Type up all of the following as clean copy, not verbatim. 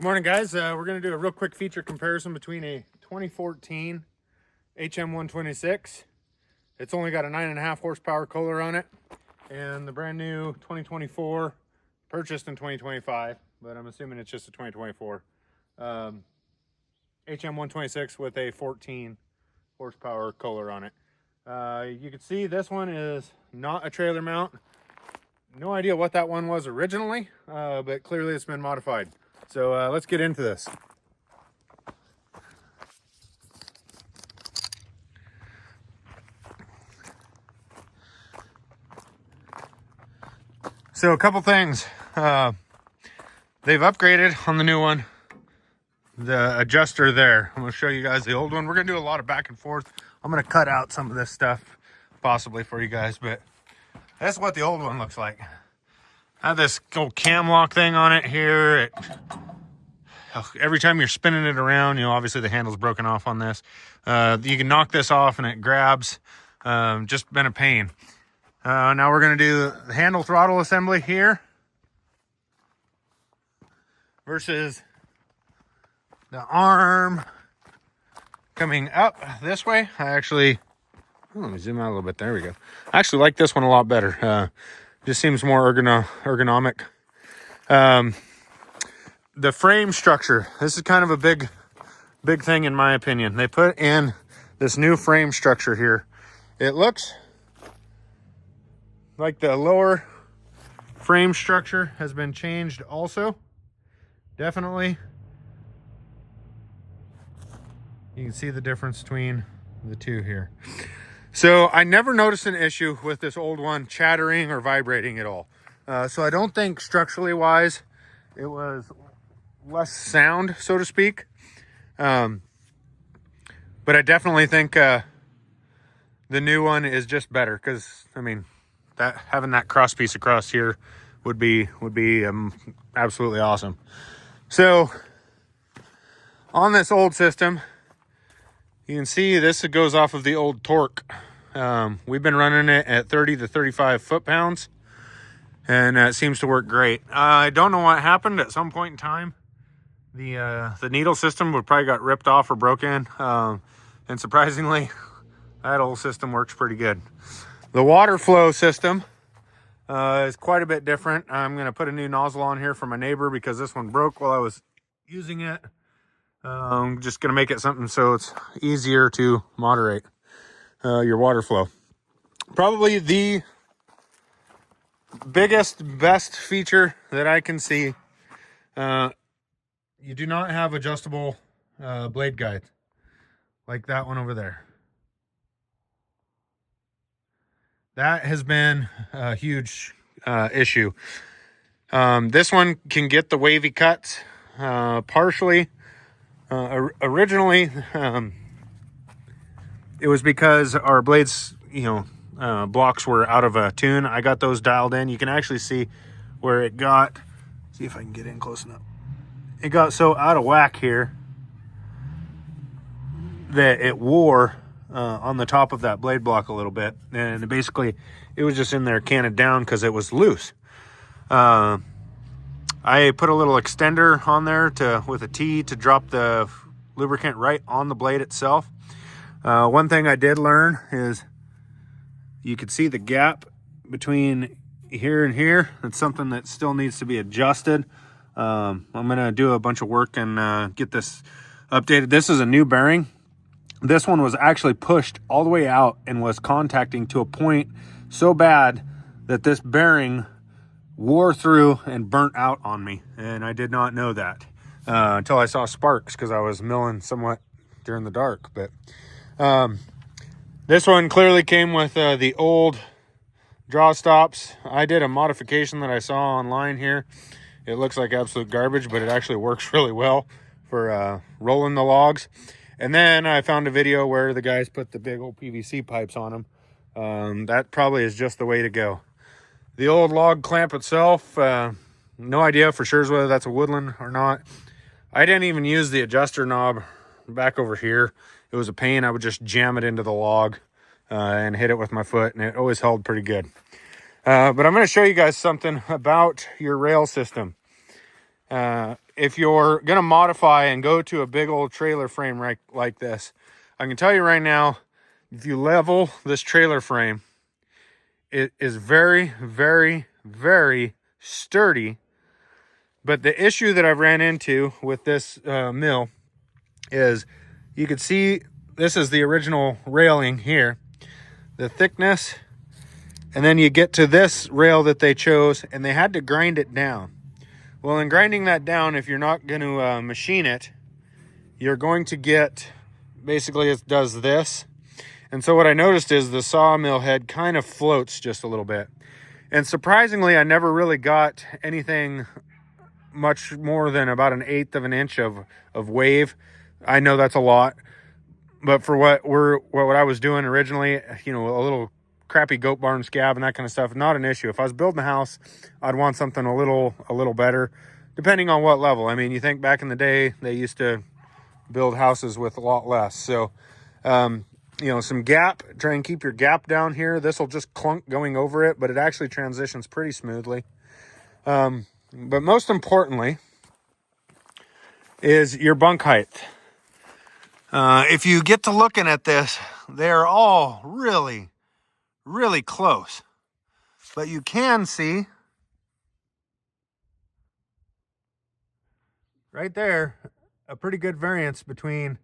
Good morning, guys. We're going to do a real quick feature comparison between a 2014 HM126. It's only got a 9.5 horsepower Kohler on it, and the brand new 2024, purchased in 2025, but I'm assuming it's just a 2024 HM126 with a 14 horsepower Kohler on it. You can see this one is not a trailer mount. No idea what that one was originally, but clearly it's been modified. So let's get into this. So a couple things. They've upgraded on the new one. The adjuster there. I'm going to show you guys the old one. We're going to do a lot of back and forth. I'm going to cut out some of this stuff possibly for you guys, but that's what the old one looks like. I have this old cam lock thing on it here. Every time you're spinning it around, you know, obviously the handle's broken off on this. You can knock this off and it grabs. Just been a pain. Now we're going to do the handle throttle assembly here versus the arm coming up this way. Let me zoom out a little bit. There we go. I actually like this one a lot better. Just seems more ergonomic. The frame structure. This is kind of a big thing in my opinion. They put in this new frame structure here. It looks like the lower frame structure has been changed also. Definitely. You can see the difference between the two here. So I never noticed an issue with this old one chattering or vibrating at all. So I don't think structurally wise, it was less sound, so to speak. But I definitely think the new one is just better because, I mean, that having that cross piece across here would be absolutely awesome. So on this old system, you can see this goes off of the old torque. We've been running it at 30 to 35 foot-pounds, and it seems to work great. I don't know what happened. At some point in time, the needle system would probably got ripped off or broken, and surprisingly, that old system works pretty good. The water flow system is quite a bit different. I'm going to put a new nozzle on here for my neighbor because this one broke while I was using it. I'm just going to make it something so it's easier to moderate your water flow. Probably the best feature that I can see, you do not have adjustable blade guides like that one over there. That has been a huge issue. This one can get the wavy cuts partially. Originally, it was because our blades, blocks were out of tune. I got those dialed in. You can actually see where it got. See if I can get in close enough. It got so out of whack here that it wore on the top of that blade block a little bit, and basically it was just in there canted down because it was loose. I put a little extender on there with a T to drop the lubricant right on the blade itself. One thing I did learn is you could see the gap between here and here. It's something that still needs to be adjusted. I'm going to do a bunch of work and get this updated. This is a new bearing. This one was actually pushed all the way out and was contacting to a point so bad that this bearing wore through and burnt out on me, and I did not know that until I saw sparks because I was milling somewhat during the dark. But this one clearly came with the old draw stops. I did a modification that I saw online here. It looks like absolute garbage, but it actually works really well for rolling the logs. And then I found a video where the guys put the big old PVC pipes on them. That probably is just the way to go. The old log clamp itself, no idea for sure whether that's a Woodland or not. I didn't even use the adjuster knob back over here. It was a pain. I would just jam it into the log and hit it with my foot, and it always held pretty good. But I'm going to show you guys something about your rail system. if you're going to modify and go to a big old trailer frame like this, I can tell you right now, if you level this trailer frame, it is very, very, very sturdy. But the issue that I've ran into with this mill is you can see this is the original railing here, the thickness, and then you get to this rail that they chose and they had to grind it down. Well, in grinding that down, if you're not going to machine it, you're going to get, basically it does this. And so what I noticed is the sawmill head kind of floats just a little bit. And surprisingly, I never really got anything much more than about 1/8 of an inch of wave. I know that's a lot, but for what I was doing originally, you know, a little crappy goat barn scab and that kind of stuff, not an issue. If I was building a house, I'd want something a little better, depending on what level. I mean, you think back in the day, they used to build houses with a lot less. So, you know, some gap, try and keep your gap down here. This will just clunk going over it, but it actually transitions pretty smoothly. But most importantly is your bunk height. If you get to looking at this, they're all really, really close. But you can see right there a pretty good variance between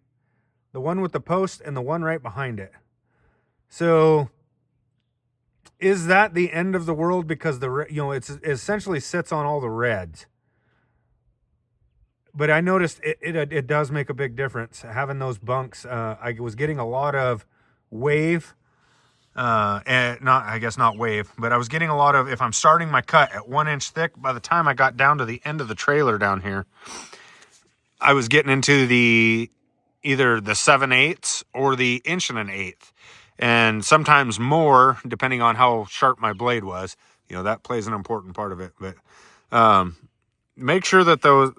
the one with the post and the one right behind it. So is that the end of the world? Because it essentially sits on all the reds. But I noticed it does make a big difference having those bunks. I was getting a lot of wave, and not wave, but I was getting a lot of, if I'm starting my cut at 1 inch thick, by the time I got down to the end of the trailer down here, I was getting into either the 7/8 or the 1 1/8, and sometimes more depending on how sharp my blade was. You know, that plays an important part of it. But make sure that those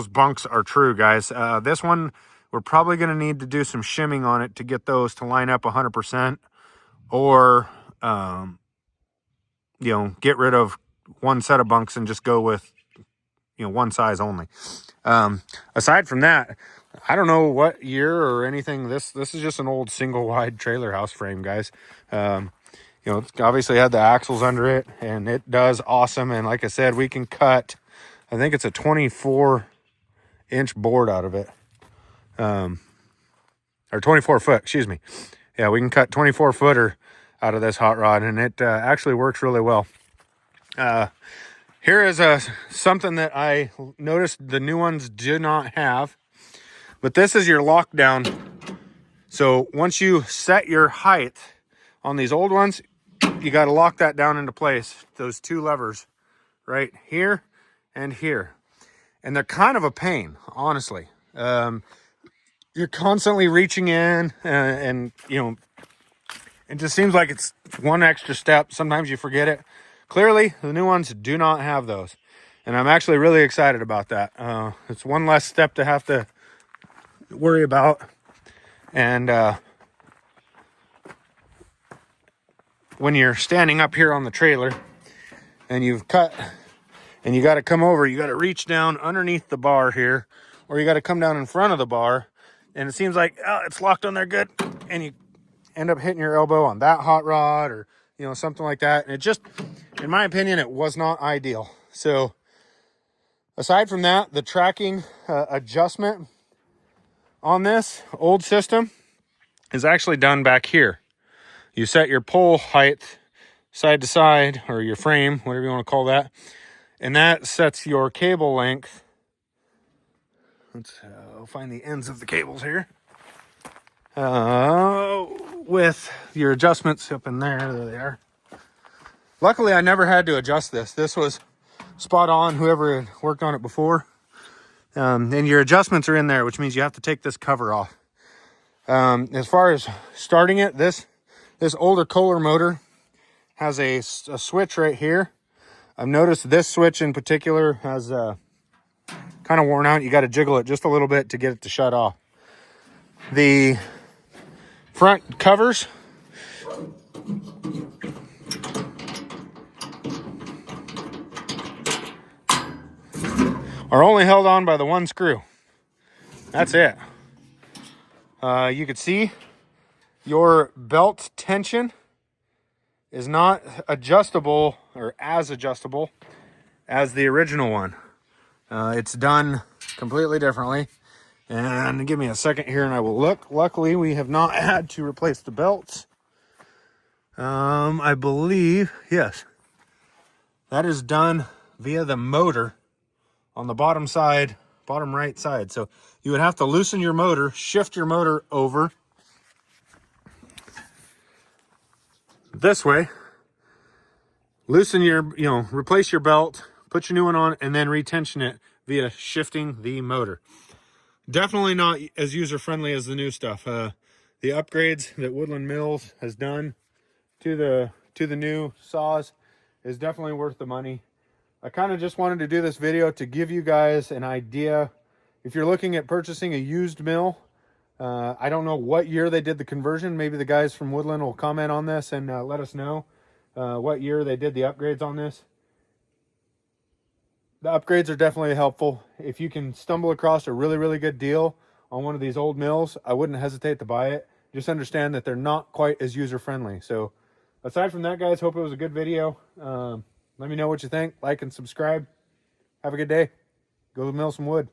bunks are true, guys. This one, we're probably going to need to do some shimming on it to get those to line up 100%, or you know, get rid of one set of bunks and just go with, you know, one size only. Aside from that, I don't know what year or anything. This is just an old single wide trailer house frame, guys. You know, it's obviously had the axles under it, and it does awesome. And like I said, we can cut, I think it's a 24-inch board out of it, or 24 foot, excuse me. Yeah, we can cut 24 footer out of this hot rod, and it actually works really well. Here is something that I noticed the new ones do not have, but this is your lockdown. So once you set your height on these old ones, you got to lock that down into place. Those two levers right here and here. And they're kind of a pain, honestly. You're constantly reaching in, and you know, it just seems like it's one extra step. Sometimes you forget it. Clearly, the new ones do not have those, and I'm actually really excited about that. It's one less step to have to worry about. And when you're standing up here on the trailer and you've cut and you got to come over, you got to reach down underneath the bar here, or you got to come down in front of the bar, and it seems like, oh, it's locked on there good, and you end up hitting your elbow on that hot rod, or you know, something like that. And it just, in my opinion, it was not ideal. So aside from that, the tracking adjustment on this old system is actually done back here. You set your pole height side to side, or your frame, whatever you want to call that, and that sets your cable length. Let's find the ends of the cables here. With your adjustments up in there. There they are. Luckily, I never had to adjust this. This was spot on, whoever had worked on it before. And your adjustments are in there, which means you have to take this cover off. As far as starting it, this older Kohler motor has a switch right here. I've noticed this switch in particular has kind of worn out. You got to jiggle it just a little bit to get it to shut off. The front covers are only held on by the one screw. That's it. You can see your belt tension is not adjustable or as adjustable as the original one. It's done completely differently. And give me a second here and I will look. Luckily, we have not had to replace the belts. I believe, yes, that is done via the motor on the bottom side, bottom right side. So you would have to loosen your motor, shift your motor over this way, loosen your, replace your belt, put your new one on, and then retension it via shifting the motor. Definitely not as user-friendly as the new stuff. The upgrades that Woodland Mills has done to the new saws is definitely worth the money. I kind of just wanted to do this video to give you guys an idea. If you're looking at purchasing a used mill, I don't know what year they did the conversion. Maybe the guys from Woodland will comment on this and let us know what year they did the upgrades on this. The upgrades are definitely helpful. If you can stumble across a really, really good deal on one of these old mills, I wouldn't hesitate to buy it. Just understand that they're not quite as user-friendly. So aside from that, guys, hope it was a good video. Let me know what you think. Like and subscribe. Have a good day. Go mill some wood.